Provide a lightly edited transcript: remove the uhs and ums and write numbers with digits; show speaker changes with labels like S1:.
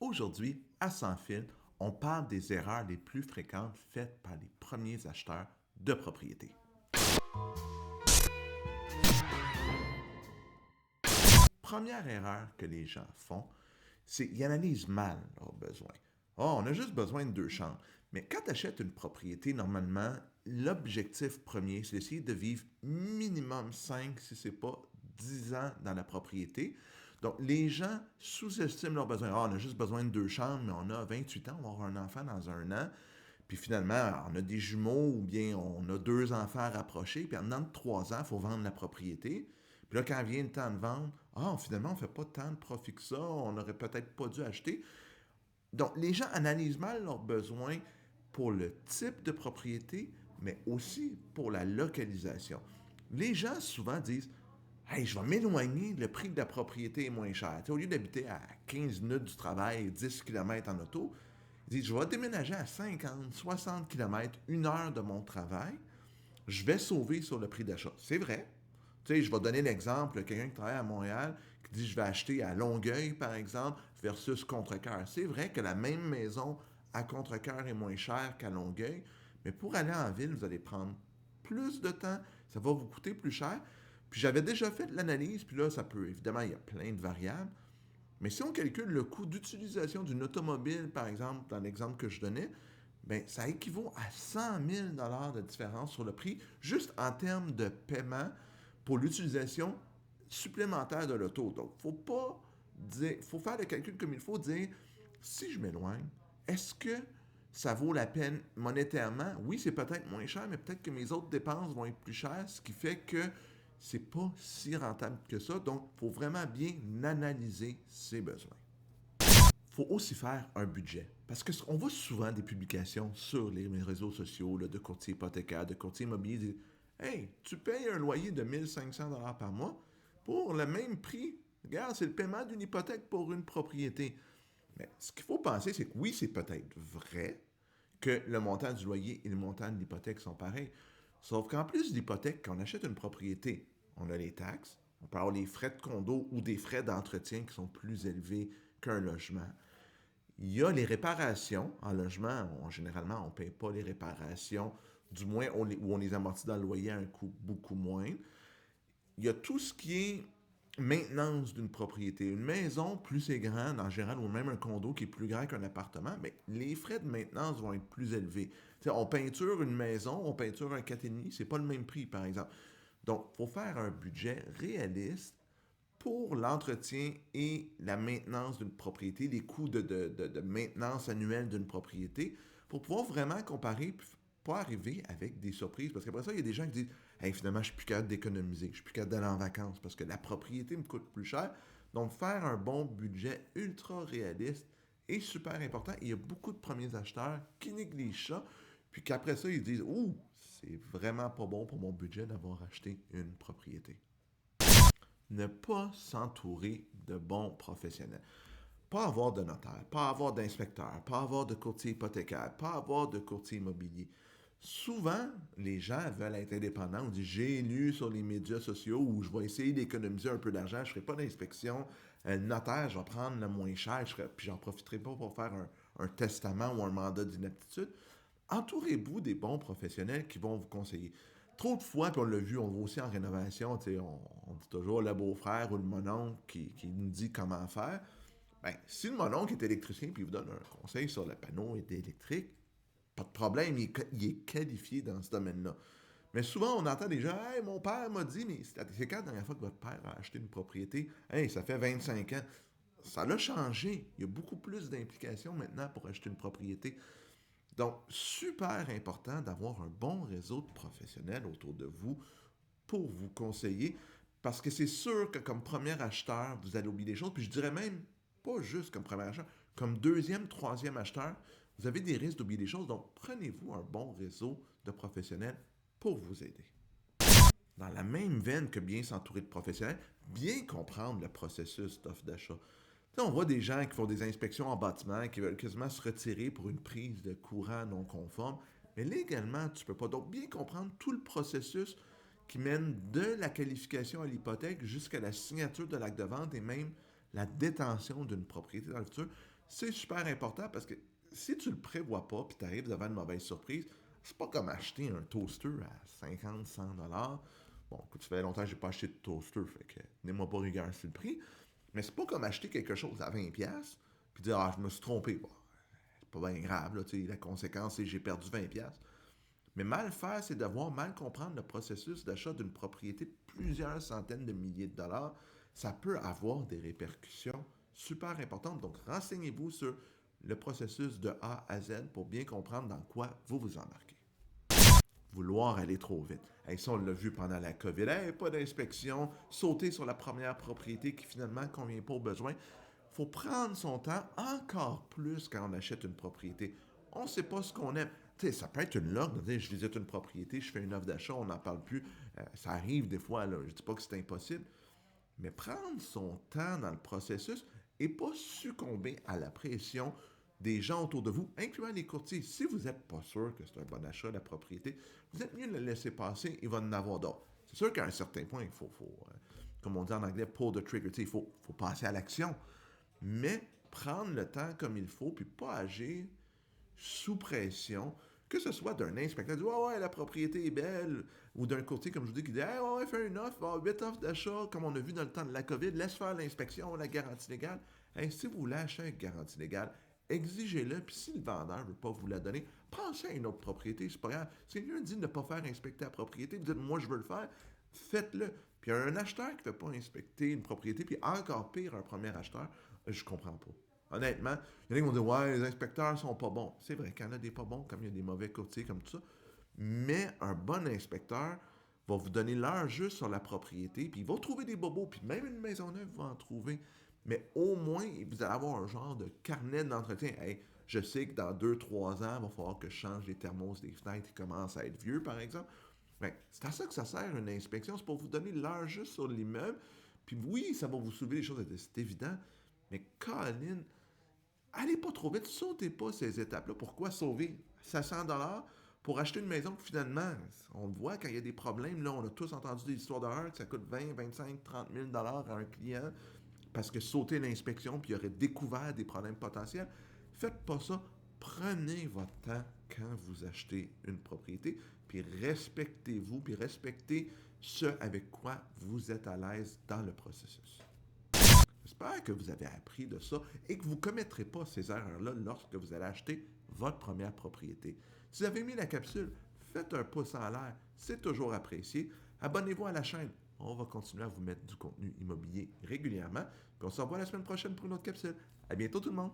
S1: Aujourd'hui, à Sans fil, on parle des erreurs les plus fréquentes faites par les premiers acheteurs de propriété. Première erreur que les gens font, c'est qu'ils analysent mal leurs besoins. Oh, on a juste besoin de 2 chambres. Mais quand tu achètes une propriété, normalement, l'objectif premier, c'est d'essayer de vivre minimum 5, si ce n'est pas 10 ans dans la propriété. Donc, les gens sous-estiment leurs besoins. Oh, on a juste besoin de 2 chambres, mais on a 28 ans, on va avoir un enfant dans un an. Puis finalement, on a des jumeaux ou bien on a 2 enfants à rapprocher. Puis en dedans de 3 ans, il faut vendre la propriété. Puis là, quand vient le temps de vendre, finalement, on ne fait pas tant de profit que ça, on n'aurait peut-être pas dû acheter. Donc, les gens analysent mal leurs besoins pour le type de propriété, mais aussi pour la localisation. Les gens souvent disent: Hey, je vais m'éloigner, le prix de la propriété est moins cher. Au lieu d'habiter à 15 minutes du travail, 10 km en auto, ils disent: Je vais déménager à 50, 60 km, 1 heure de mon travail, je vais sauver sur le prix d'achat. C'est vrai. Je vais donner l'exemple, quelqu'un qui travaille à Montréal, qui dit: Je vais acheter à Longueuil, par exemple, versus Contrecœur. C'est vrai que la même maison à Contrecœur est moins chère qu'à Longueuil, mais pour aller en ville, vous allez prendre plus de temps, ça va vous coûter plus cher. Puis j'avais déjà fait l'analyse, puis là, ça peut, évidemment, il y a plein de variables, mais si on calcule le coût d'utilisation d'une automobile, par exemple, dans l'exemple que je donnais, ben, ça équivaut à 100 000 de différence sur le prix, juste en termes de paiement pour l'utilisation supplémentaire de l'auto. Donc, faut faire le calcul comme il faut, dire: si je m'éloigne, est-ce que ça vaut la peine monétairement? Oui, c'est peut-être moins cher, mais peut-être que mes autres dépenses vont être plus chères, ce qui fait que c'est pas si rentable que ça. Donc, il faut vraiment bien analyser ses besoins. Il faut aussi faire un budget. Parce qu'on voit souvent des publications sur les réseaux sociaux là, de courtiers hypothécaires, de courtiers immobiliers, qui disent: Hey, tu payes un loyer de 1 500 $ par mois pour le même prix. Regarde, c'est le paiement d'une hypothèque pour une propriété. Mais ce qu'il faut penser, c'est que oui, c'est peut-être vrai que le montant du loyer et le montant de l'hypothèque sont pareils. Sauf qu'en plus de l'hypothèque, quand on achète une propriété, on a les taxes, on peut avoir les frais de condo ou des frais d'entretien qui sont plus élevés qu'un logement. Il y a les réparations. En logement, généralement, on ne paye pas les réparations, du moins où on les amortit dans le loyer à un coût beaucoup moins. Il y a tout ce qui est maintenance d'une propriété. Une maison, plus c'est grand, en général, ou même un condo qui est plus grand qu'un appartement, mais les frais de maintenance vont être plus élevés. T'sais, on peinture une maison, on peinture un 4,5, c'est pas le même prix, par exemple. Donc, il faut faire un budget réaliste pour l'entretien et la maintenance d'une propriété, les coûts de maintenance annuelle d'une propriété, pour pouvoir vraiment comparer et pas arriver avec des surprises. Parce qu'après ça, il y a des gens qui disent: Hey, finalement, je suis plus capable d'économiser, je suis plus capable d'aller en vacances parce que la propriété me coûte plus cher. Donc, faire un bon budget ultra réaliste est super important. Et il y a beaucoup de premiers acheteurs qui négligent ça, puis qu'après ça, ils disent: Ouh, c'est vraiment pas bon pour mon budget d'avoir acheté une propriété. Ne pas s'entourer de bons professionnels. Pas avoir de notaire, pas avoir d'inspecteur, pas avoir de courtier hypothécaire, pas avoir de courtier immobilier. Souvent, les gens veulent être indépendants. On dit: J'ai lu sur les médias sociaux où je vais essayer d'économiser un peu d'argent, je ne ferai pas d'inspection. Le notaire, je vais prendre le moins cher, puis j'en profiterai pas pour faire un testament ou un mandat d'inaptitude. Entourez-vous des bons professionnels qui vont vous conseiller. Trop de fois, puis on l'a vu, on le voit aussi en rénovation, on dit toujours le beau-frère ou le mononcle qui nous dit comment faire. Ben, si le mononcle est électricien puis il vous donne un conseil sur le panneau électrique, pas de problème, il est qualifié dans ce domaine-là. Mais souvent, on entend des gens: Hey, mon père m'a dit, mais c'est quand la dernière fois que votre père a acheté une propriété? Hey, ça fait 25 ans. Ça l'a changé. Il y a beaucoup plus d'implications maintenant pour acheter une propriété. Donc, super important d'avoir un bon réseau de professionnels autour de vous pour vous conseiller, parce que c'est sûr que comme premier acheteur, vous allez oublier des choses. Puis je dirais même, pas juste comme premier acheteur, comme deuxième, troisième acheteur, vous avez des risques d'oublier des choses. Donc, prenez-vous un bon réseau de professionnels pour vous aider. Dans la même veine que bien s'entourer de professionnels, bien comprendre le processus d'offre d'achat. On voit des gens qui font des inspections en bâtiment, qui veulent quasiment se retirer pour une prise de courant non conforme, mais légalement, tu ne peux pas. Donc, bien comprendre tout le processus qui mène de la qualification à l'hypothèque jusqu'à la signature de l'acte de vente et même la détention d'une propriété dans le futur. C'est super important parce que si tu le prévois pas puis tu arrives devant une mauvaise surprise, c'est pas comme acheter un toaster à 50, 100 dollars. Bon, écoute, ça fait longtemps que j'ai pas acheté de toaster, fait que n'aie-moi pas rigueur sur le prix. Mais c'est pas comme acheter quelque chose à 20 pièces puis dire ah, je me suis trompé. Bon, c'est pas bien grave là, tu sais, la conséquence c'est que j'ai perdu 20 pièces. Mais mal faire, c'est devoir mal comprendre le processus d'achat d'une propriété de plusieurs centaines de milliers de dollars. Ça peut avoir des répercussions super importantes. Donc, renseignez-vous sur le processus de A à Z pour bien comprendre dans quoi vous vous embarquez. Vouloir aller trop vite. Hey, ça, on l'a vu pendant la COVID. Hey, pas d'inspection, sauter sur la première propriété qui finalement ne convient pas aux besoins. Il faut prendre son temps encore plus quand on achète une propriété. On ne sait pas ce qu'on aime. Tu sais, ça peut être une log. Je visite une propriété, je fais une offre d'achat, on n'en parle plus. Ça arrive des fois, là. Je ne dis pas que c'est impossible. Mais prendre son temps dans le processus et pas succomber à la pression des gens autour de vous, incluant les courtiers. Si vous n'êtes pas sûr que c'est un bon achat, la propriété, vous êtes mieux de le laisser passer, il va en avoir d'autres. C'est sûr qu'à un certain point, il faut comme on dit en anglais, pull the trigger, il faut passer à l'action. Mais prendre le temps comme il faut, puis pas agir sous pression, que ce soit d'un inspecteur qui dit ouais, ouais, la propriété est belle, ou d'un courtier, comme je vous dis, qui dit hey, ouais, fais une offre, 8 offres d'achat, comme on a vu dans le temps de la COVID, laisse faire l'inspection, la garantie légale. Hey, si vous voulez acheter avec garantie légale, exigez-le, puis si le vendeur ne veut pas vous la donner, pensez à une autre propriété, c'est pas grave. Si quelqu'un dit de ne pas faire inspecter la propriété, vous dites moi je veux le faire, faites-le. Puis un acheteur qui ne fait pas inspecter une propriété, puis encore pire, un premier acheteur, je comprends pas. Honnêtement, il y en a qui vont dire ouais, les inspecteurs sont pas bons. C'est vrai qu'il y en a des pas bons, comme il y a des mauvais courtiers, comme tout ça. Mais un bon inspecteur va vous donner l'heure juste sur la propriété, puis il va trouver des bobos, puis même une maison neuve va en trouver. Mais au moins, vous allez avoir un genre de carnet d'entretien. Hey, je sais que dans 2, 3 ans, il va falloir que je change les thermos des fenêtres qui commencent à être vieux, par exemple. Ben, c'est à ça que ça sert une inspection, c'est pour vous donner l'heure juste sur l'immeuble. Puis oui, ça va vous soulever les choses, c'est évident. Mais Colin, allez pas trop vite, sautez pas ces étapes-là. Pourquoi sauver 500 dollars pour acheter une maison que finalement, on le voit quand il y a des problèmes, là, on a tous entendu des histoires d'horreur que ça coûte 20, 25, 30 000 dollars à un client parce que sauter l'inspection puis il aurait découvert des problèmes potentiels. Faites pas ça. Prenez votre temps quand vous achetez une propriété, puis respectez-vous, puis respectez ce avec quoi vous êtes à l'aise dans le processus. J'espère que vous avez appris de ça et que vous ne commettrez pas ces erreurs-là lorsque vous allez acheter votre première propriété. Si vous avez aimé la capsule, faites un pouce en l'air, c'est toujours apprécié. Abonnez-vous à la chaîne. On va continuer à vous mettre du contenu immobilier régulièrement. Puis on se revoit la semaine prochaine pour une autre capsule. À bientôt tout le monde!